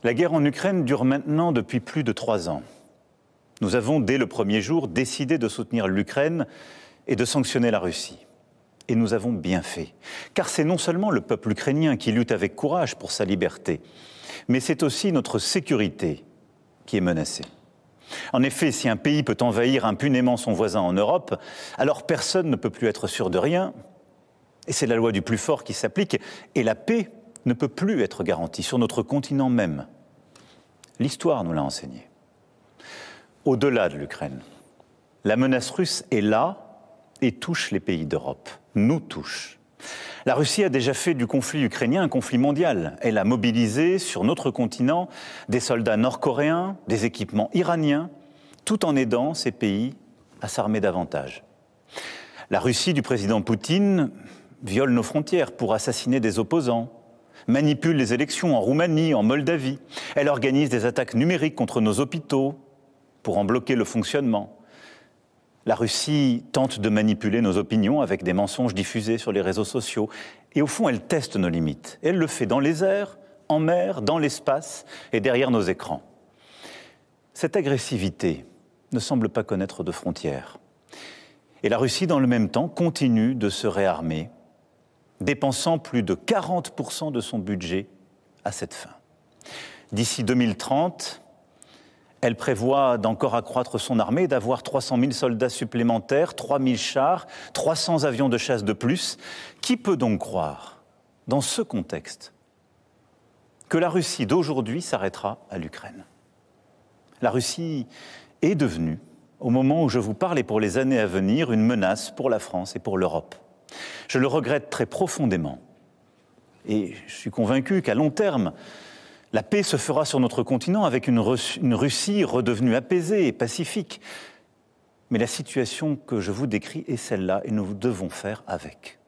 La guerre en Ukraine dure maintenant depuis plus de 3 ans. Nous avons, dès le premier jour, décidé de soutenir l'Ukraine et de sanctionner la Russie. Et nous avons bien fait. Car c'est non seulement le peuple ukrainien qui lutte avec courage pour sa liberté, mais c'est aussi notre sécurité qui est menacée. En effet, si un pays peut envahir impunément son voisin en Europe, alors personne ne peut plus être sûr de rien. Et c'est la loi du plus fort qui s'applique. Et la paix ne peut plus être garantie sur notre continent même. L'histoire nous l'a enseigné. Au-delà de l'Ukraine, la menace russe est là et touche les pays d'Europe, nous touche. La Russie a déjà fait du conflit ukrainien un conflit mondial. Elle a mobilisé sur notre continent des soldats nord-coréens, des équipements iraniens, tout en aidant ces pays à s'armer davantage. La Russie du président Poutine viole nos frontières pour assassiner des opposants, manipule les élections en Roumanie, en Moldavie. Elle organise des attaques numériques contre nos hôpitaux pour en bloquer le fonctionnement. La Russie tente de manipuler nos opinions avec des mensonges diffusés sur les réseaux sociaux. Et au fond, elle teste nos limites. Elle le fait dans les airs, en mer, dans l'espace et derrière nos écrans. Cette agressivité ne semble pas connaître de frontières. Et la Russie, dans le même temps, continue de se réarmer, dépensant plus de 40% de son budget à cette fin. D'ici 2030, elle prévoit d'encore accroître son armée, d'avoir 300 000 soldats supplémentaires, 3 000 chars, 300 avions de chasse de plus. Qui peut donc croire, dans ce contexte, que la Russie d'aujourd'hui s'arrêtera à l'Ukraine? La Russie est devenue, au moment où je vous parle et pour les années à venir, une menace pour la France et pour l'Europe. Je le regrette très profondément. Et je suis convaincu qu'à long terme, la paix se fera sur notre continent avec une Russie redevenue apaisée et pacifique. Mais la situation que je vous décris est celle-là et nous devons faire avec.